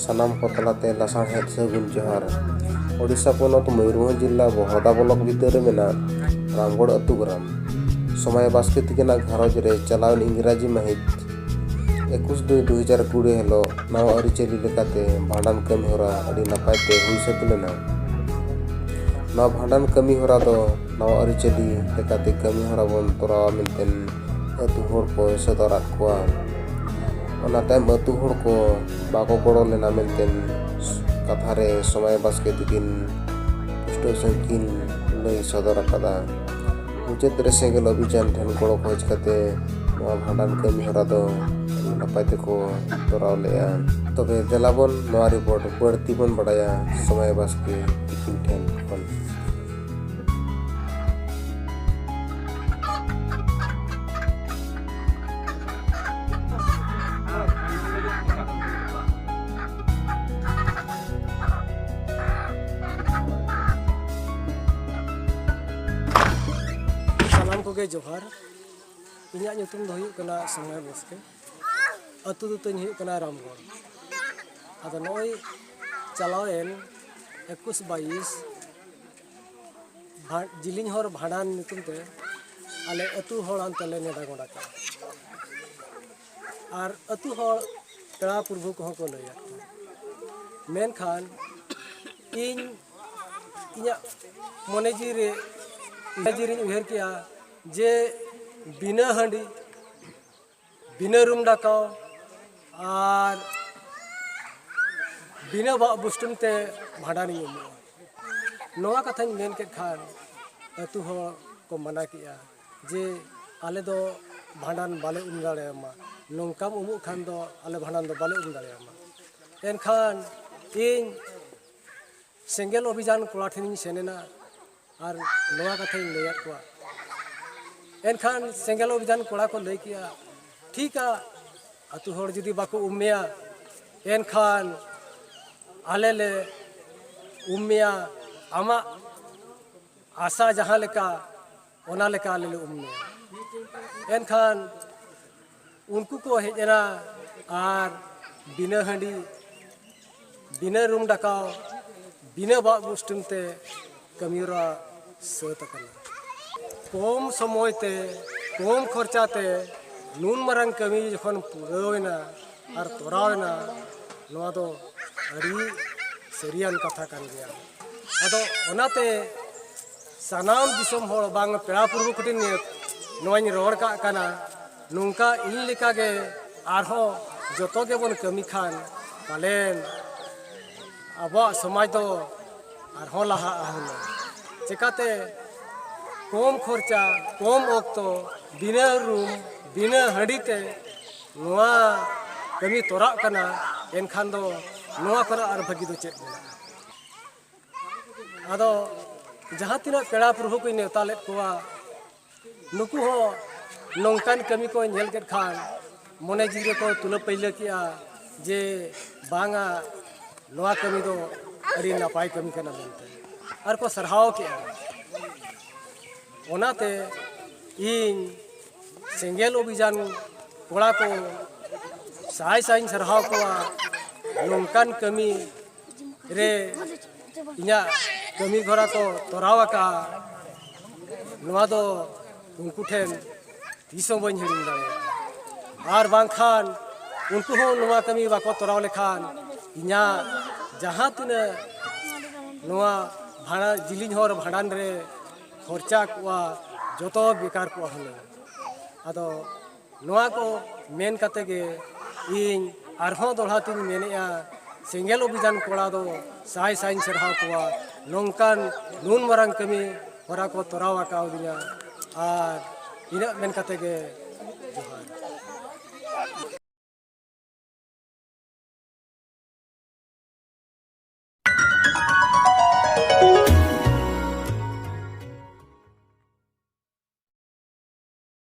सानाम को तलाते लासाढ़हेद सागुन जोहार। ओडिशा पोनत मयूरभंज जिला बहदा ब्लॉक भितर मेना रामगढ़ अतु ग्राम समय बास्के तिकिना घारज रे चलावन इंग्राजी महित 21/2/2020 हेलो नवा अरिचेली लेकाते भांडान कमी होरा अड़ी नपायते हुई सात लेना। नवा भांडान कमी होरा दो नवा अरिचेली लेकाते कमी होरा बन तोरावा मेनतेन अतु होड़ को सदरात कोआ। ओना तायम अतु होड़ को बाको गड़ो लेना मेनतेन कथा रे समय बास्के तिकिन पुष्टो संकिन लई सदर अकादा। मुचाद रे सेंगेल अभियान ठेन गड़ो खोज काते नवा भांडान कमी होरा दो नपाय तेको तोराव लेया। तबे देलाबन नवा रिपोर्ट बढ़ती बन बड़ाया समय बास्के तिकिन ठेन खन। सालाम को जोहार इन्या ᱧᱩᱛᱩᱢ ᱫᱚ ᱦᱩᱭᱩᱜ ᱠᱟᱱᱟ समय बास्के अतु दो तኝ हुᱭᱩᱜ ᱠᱟᱱᱟ रामगढ़। आदो नय चलावेन 21/22 जिलिंग हर भांडान ᱧᱩᱛᱩᱢ ते आले अतु हर अंतले नेडा गोडा का आर अतु हर पेड़ा प्रभु को को लया मेनखान इन्या मने जीरे उहर किया जे बिना हांडी बिना रूम डाकाओ और बिना बुस्टुम ते भांडानी नवा कथा मेन के खान अतु हो को मना किया जे आले दो भांडान बाले उम दाड़ेयामा नोंकाम उमु खान दो आले भांडान दो बाले उम दाड़ेयामा। एनखान इन सेंगेल अभियान कोला ठेनिं सेनेना और नवा कथा लैया कोआ। एनखान सेंगेल अभियान कोड़ा को लई किया ठीका अतु होड़ जुदी बाको उम्मेया एनखान आले ले उम्मेया आमा आशा जहाँ लेका ओना लेका आले ले उम्मेया। एनखान उनको को हेजना और बिना हांडी बिना रूम डाकाओ बिना बाग बुस्टुम ते कमीरा सत कना कम समय ते कम खर्चा ते नून मरंग कमी जखन पुरावेना और तोरावेना नवा दो अरी सरियान कथा कान गया। आदो ओनाते सानाम दिसम होड़ बांग पेड़ा प्रभु कुटिन नवानी रोड़ का काना नुंका इन लेका गे आरहो जतो गे बन कमी खान पालेन आबा समाज दो आरहो लहा आहुना चिकाते कम खर्चा कम ओक्तो बिना रूम बिना हांडीते नवा कमी तोरा कना एनखान दो नवा कर आर भागी दो चेक मेना। आदो जहाँ तिना पेड़ा प्रभु को नेवता लेत कोआ नुकु हो नौकान कमी को नेल के खान मने जीरे को तुला पहले किया जे बांगा नवा कमी दो अरी नापाय कमी कना बनते और को सरहाव किया। ओनाते इन सेंगेल अभियान कोड़ा को साय साइन सरहाव कोआ नौकान कमी रे इन्या कमी घोड़ा को तोरावा का नवा दो उनको ठेन तीसों बन हिड़िंग दाड़े और बांखान उनको हो नवा कमी बाको तोराव लेखान इन्या जहाँ तिना नवा भाड़ा जिलिंग हर भाड़ान रे खर्चा कोआ जोतो बेकार को हले। आदो नवा को मेन काते गे इन आरहों दोढ़ा तिन मेनेया सेंगेल अभियान कोड़ा दो साय साइन सरहाव कोआ नौकान नून मरंग कमी होरा को तोरावा का दिया और इना मेन काते गे जोहार।